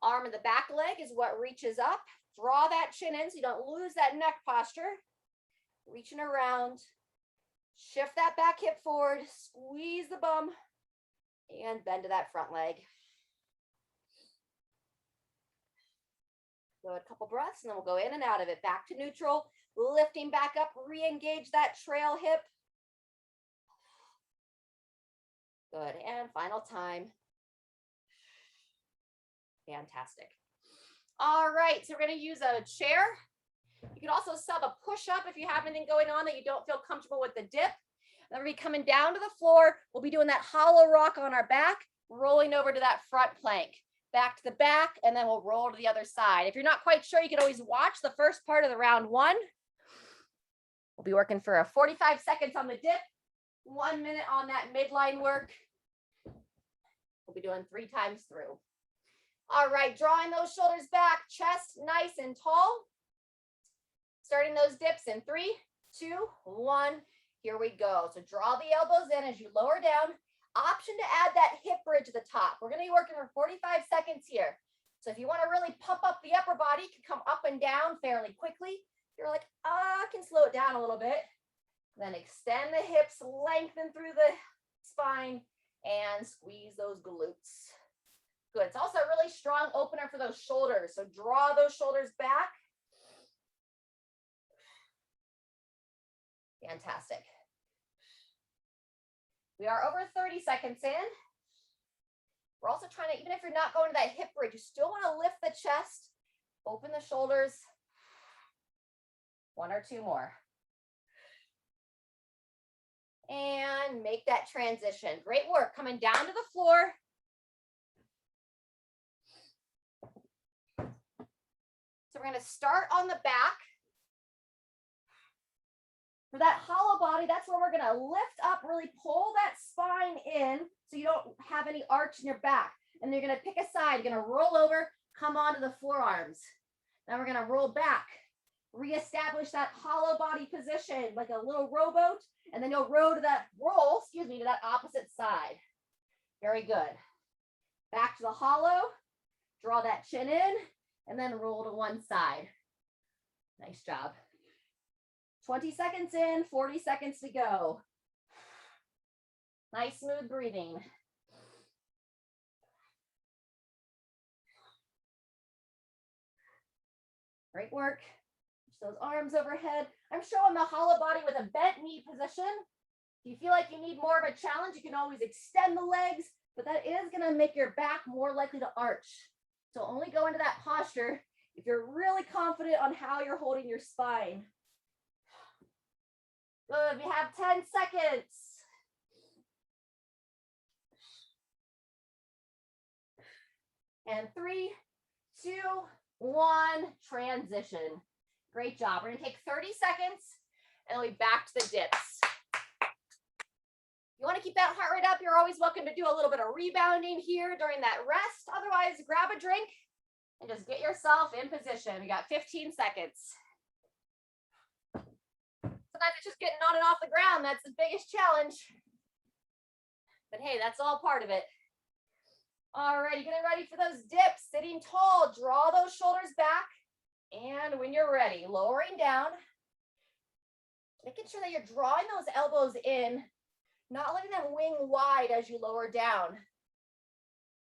A: Arm of the back leg is what reaches up. Draw that chin in so you don't lose that neck posture. Reaching around. Shift that back hip forward, squeeze the bum, and bend to that front leg. Go a couple breaths, and then we'll go in and out of it. Back to neutral. Lifting back up, re-engage that trail hip. Good, and final time. Fantastic. All right, so we're gonna use a chair. You can also sub a push-up if you have anything going on that you don't feel comfortable with the dip. Then we'll be coming down to the floor. We'll be doing that hollow rock on our back, rolling over to that front plank. Back to the back, and then we'll roll to the other side. If you're not quite sure, you can always watch the first part of the round 1. We'll be working for 45 seconds on the dip, 1 minute on that midline work. We'll be doing 3 times through. All right, drawing those shoulders back, chest nice and tall. Starting those dips in 3, 2, 1. Here we go. So draw the elbows in as you lower down. Option to add that hip bridge at the top. We're going to be working for 45 seconds here. So if you want to really pump up the upper body, you can come up and down fairly quickly. You're like, I can slow it down a little bit. Then extend the hips, lengthen through the spine, and squeeze those glutes. Good. It's also a really strong opener for those shoulders. So draw those shoulders back. Fantastic. We are over 30 seconds in. We're also trying to, even if you're not going to that hip bridge, you still want to lift the chest, open the shoulders. 1 or 2 more. And make that transition. Great work. Coming down to the floor. So we're going to start on the back. For that hollow body, that's where we're going to lift up, really pull that spine in so you don't have any arch in your back. And you're going to pick a side. You're going to roll over, come onto the forearms. Now we're going to roll back, reestablish that hollow body position like a little rowboat, and then you'll roll to that opposite side. Very good. Back to the hollow, draw that chin in, and then roll to one side. Nice job. 20 seconds in, 40 seconds to go. Nice smooth breathing. Great work. Push those arms overhead. I'm showing the hollow body with a bent knee position. If you feel like you need more of a challenge, you can always extend the legs, but that is going to make your back more likely to arch. So only go into that posture if you're really confident on how you're holding your spine. Good, we have 10 seconds. And 3, 2, 1, transition. Great job. We're gonna take 30 seconds and we'll be back to the dips. You wanna keep that heart rate up, you're always welcome to do a little bit of rebounding here during that rest. Otherwise, grab a drink and just get yourself in position. We got 15 seconds. Sometimes it's just getting on and off the ground. That's the biggest challenge. But hey, that's all part of it. All right, getting ready for those dips. Sitting tall, draw those shoulders back. And when you're ready, lowering down. Making sure that you're drawing those elbows in, not letting them wing wide as you lower down.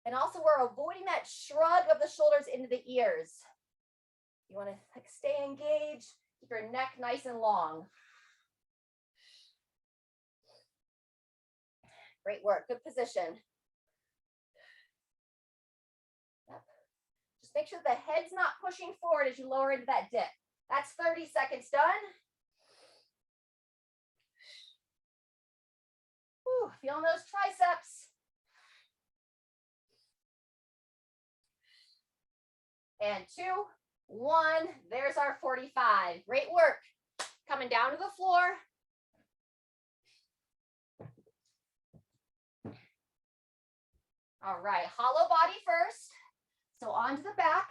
A: And also we're avoiding that shrug of the shoulders into the ears. You want to stay engaged, keep your neck nice and long. Great work, good position. Yep. Just make sure the head's not pushing forward as you lower into that dip. That's 30 seconds done. Whew, feeling those triceps. And 2, 1, there's our 45. Great work. Coming down to the floor. All right, hollow body first. So onto the back.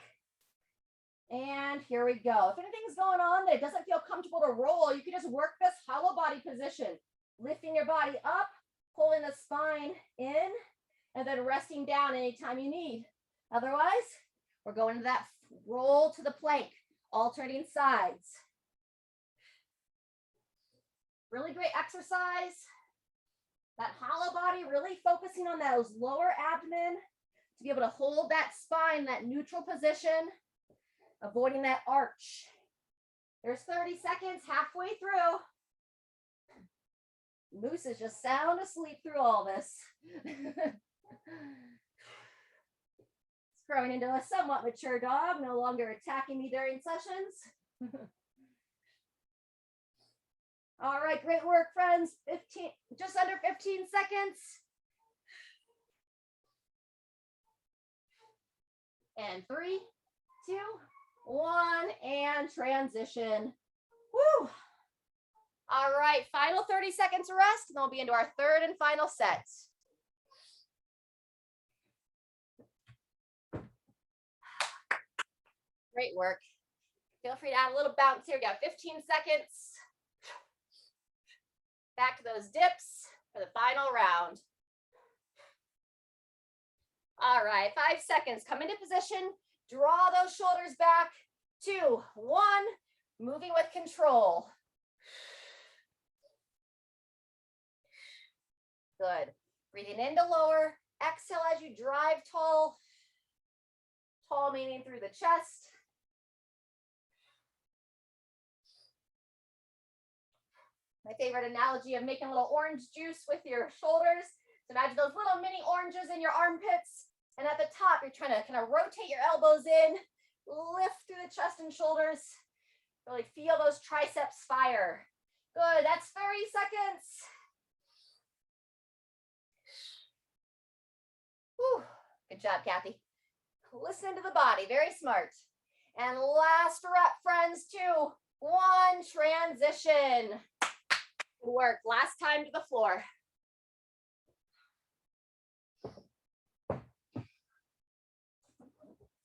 A: And here we go. If anything's going on that it doesn't feel comfortable to roll, you can just work this hollow body position. Lifting your body up, pulling the spine in, and then resting down anytime you need. Otherwise, we're going to that roll to the plank, alternating sides. Really great exercise. That hollow body, really focusing on those lower abdomen to be able to hold that spine, that neutral position, avoiding that arch. There's 30 seconds, halfway through. Moose is just sound asleep through all this. Growing into a somewhat mature dog, no longer attacking me during sessions. All right, great work, friends. Just under 15 seconds. And 3, 2, 1, and transition. Woo! All right, final 30 seconds rest, and then we'll be into our third and final set. Great work. Feel free to add a little bounce here. We got 15 seconds. Back to those dips for the final round. All right, 5 seconds. Come into position. Draw those shoulders back. 2, 1. Moving with control. Good. Breathing in to lower. Exhale as you drive tall. Tall meaning through the chest. My favorite analogy of making a little orange juice with your shoulders. So imagine those little mini oranges in your armpits. And at the top, you're trying to kind of rotate your elbows in, lift through the chest and shoulders. Really feel those triceps fire. Good, that's 30 seconds. Whew. Good job, Kathy. Listen to the body, very smart. And last rep, friends, 2, 1, transition. Good work, last time to the floor.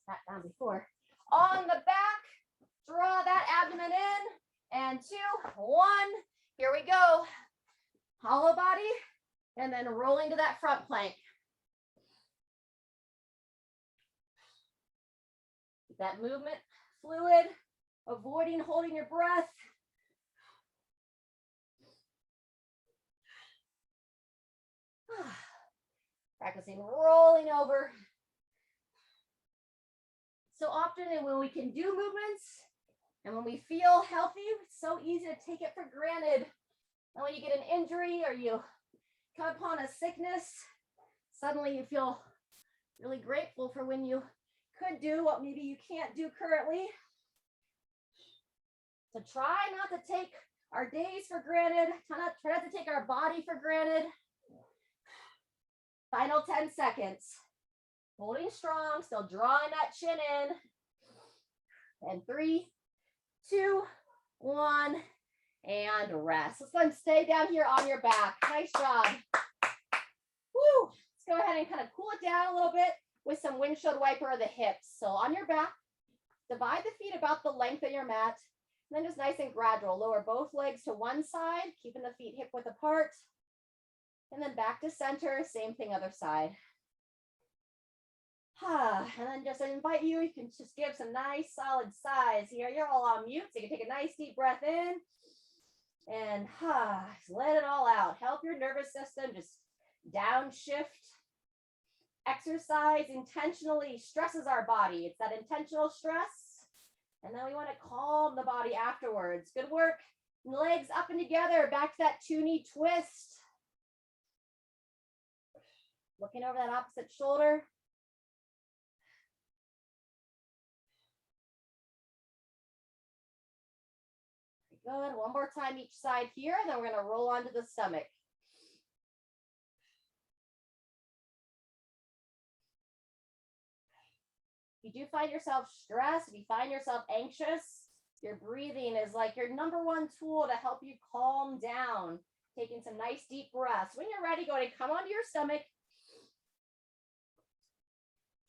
A: Sat down before. On the back, draw that abdomen in, and 2, 1, here we go. Hollow body, and then rolling to that front plank. Keep that movement fluid, avoiding holding your breath. Practicing rolling over. So often when we can do movements and when we feel healthy, it's so easy to take it for granted. And when you get an injury or you come upon a sickness, suddenly you feel really grateful for when you could do, what maybe you can't do currently. So try not to take our days for granted. Try not to take our body for granted. Final 10 seconds. Holding strong, still drawing that chin in. And 3, 2, 1, and rest. Let's go ahead and stay down here on your back. Nice job. Woo. Let's go ahead and kind of cool it down a little bit with some windshield wiper of the hips. So on your back, divide the feet about the length of your mat. And then just nice and gradual. Lower both legs to one side, keeping the feet hip width apart. And then back to center, same thing other side. And then just invite you can just give some nice solid sighs here. You're all on mute, so you can take a nice deep breath in. And just let it all out. Help your nervous system just downshift. Exercise intentionally stresses our body. It's that intentional stress. And then we want to calm the body afterwards. Good work. Legs up and together. Back to that 2-knee twist. Looking over that opposite shoulder. Good. One more time each side here. Then we're going to roll onto the stomach. If you do find yourself stressed, if you find yourself anxious, your breathing is like your #1 tool to help you calm down. Taking some nice deep breaths. When you're ready, go ahead and come onto your stomach.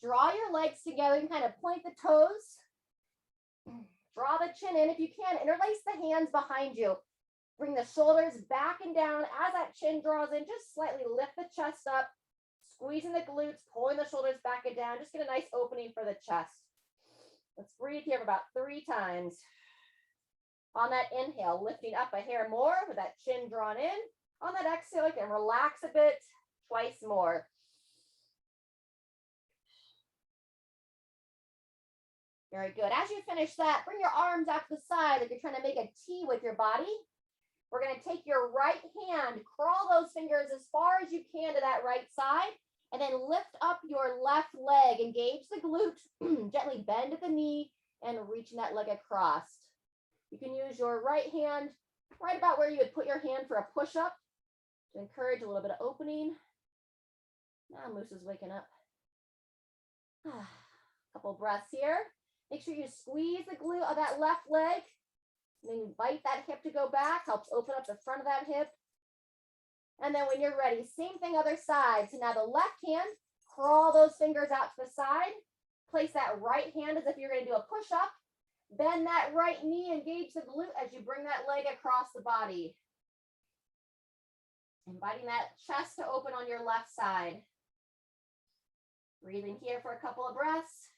A: Draw your legs together and kind of point the toes. Draw the chin in. If you can, interlace the hands behind you. Bring the shoulders back and down. As that chin draws in, just slightly lift the chest up. Squeezing the glutes, pulling the shoulders back and down. Just get a nice opening for the chest. Let's breathe here for about 3 times. On that inhale, lifting up a hair more with that chin drawn in. On that exhale, you can relax a bit, twice more. Very good. As you finish that, bring your arms out to the side like you're trying to make a T with your body. We're going to take your right hand, crawl those fingers as far as you can to that right side, and then lift up your left leg. Engage the glute, gently bend at the knee, and reaching that leg across. You can use your right hand right about where you would put your hand for a push-up to encourage a little bit of opening. Now Moose is waking up. Couple breaths here. Make sure you squeeze the glute of that left leg. And then invite that hip to go back. Helps open up the front of that hip. And then when you're ready, same thing other side. So now the left hand, crawl those fingers out to the side. Place that right hand as if you're going to do a push-up. Bend that right knee, engage the glute as you bring that leg across the body. Inviting that chest to open on your left side. Breathing here for a couple of breaths.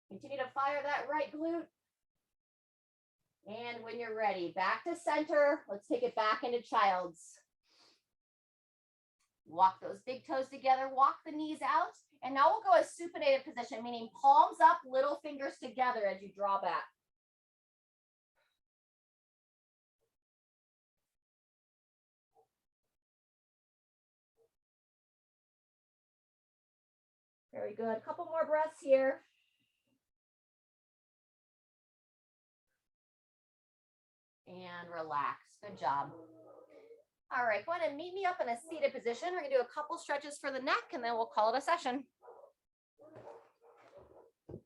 A: Continue to fire that right glute. And when you're ready, back to center. Let's take it back into child's. Walk those big toes together, walk the knees out. And now we'll go a supinated position, meaning palms up, little fingers together as you draw back. Very good. A couple more breaths here. And relax. Good job. All right, go ahead and meet me up in a seated position. We're going to do a couple stretches for the neck, and then we'll call it a session. You're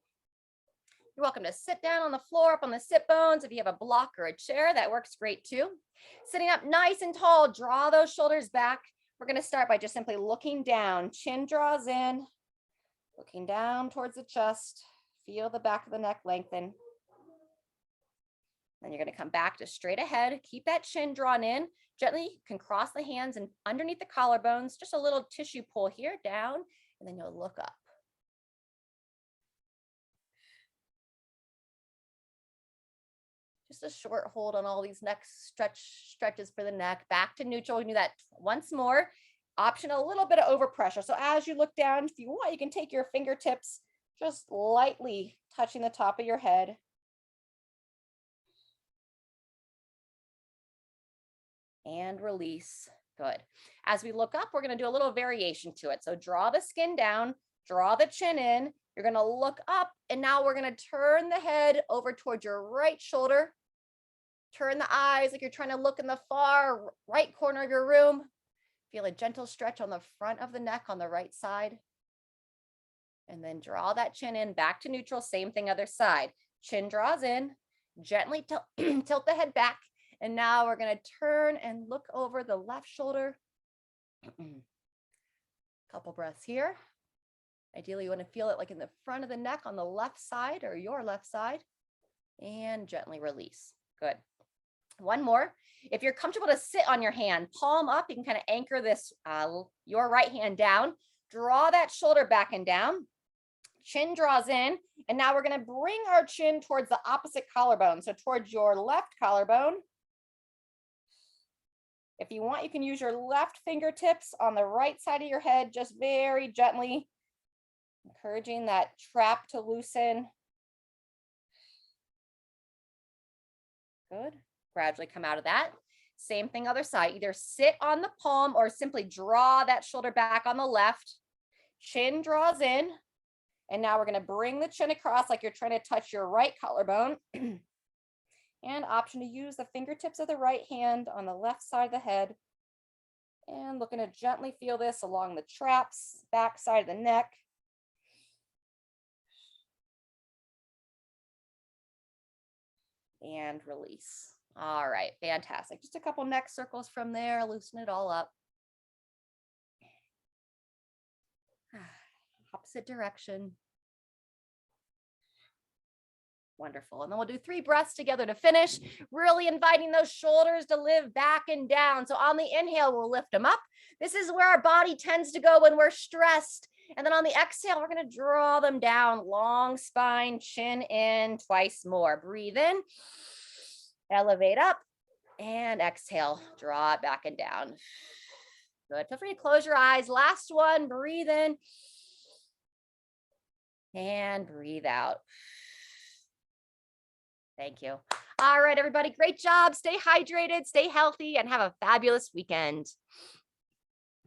A: welcome to sit down on the floor, up on the sit bones. If you have a block or a chair, that works great too. Sitting up nice and tall, draw those shoulders back. We're going to start by just simply looking down. Chin draws in, looking down towards the chest. Feel the back of the neck lengthen. Then you're going to come back to straight ahead. Keep that chin drawn in. Gently, you can cross the hands and underneath the collarbones, just a little tissue pull here, down, and then you'll look up. Just a short hold on all these neck stretches for the neck. Back to neutral. We can do that once more. Option a little bit of overpressure. So as you look down, if you want, you can take your fingertips just lightly touching the top of your head. And release. Good. As we look up, we're going to do a little variation to it. So draw the skin down, draw the chin in. You're going to look up, and now we're going to turn the head over towards your right shoulder. Turn the eyes like you're trying to look in the far right corner of your room. Feel a gentle stretch on the front of the neck on the right side. And then draw that chin in back to neutral. Same thing, other side. Chin draws in, gently tilt the head back. And now we're going to turn and look over the left shoulder. Couple breaths here. Ideally, you want to feel it like in the front of the neck on the left side or your left side. And gently release. Good. One more. If you're comfortable to sit on your hand, palm up, you can kind of anchor this, your right hand down. Draw that shoulder back and down. Chin draws in. And now we're going to bring our chin towards the opposite collarbone. So towards your left collarbone. If you want, you can use your left fingertips on the right side of your head, just very gently, encouraging that trap to loosen. Good. Gradually come out of that. Same thing, other side. Either sit on the palm or simply draw that shoulder back on the left. Chin draws in. And now we're going to bring the chin across like you're trying to touch your right collarbone. And option to use the fingertips of the right hand on the left side of the head. And looking to gently feel this along the traps, back side of the neck. And release. All right, fantastic. Just a couple neck circles from there, loosen it all up. Opposite direction. Wonderful. And then we'll do 3 breaths together to finish, really inviting those shoulders to live back and down. So on the inhale, we'll lift them up. This is where our body tends to go when we're stressed. And then on the exhale, we're going to draw them down, long spine, chin in, twice more. Breathe in, elevate up, and exhale, draw it back and down. Good. Feel free to close your eyes. Last one, breathe in and breathe out. Thank you. All right, everybody. Great job. Stay hydrated, stay healthy, and have a fabulous weekend.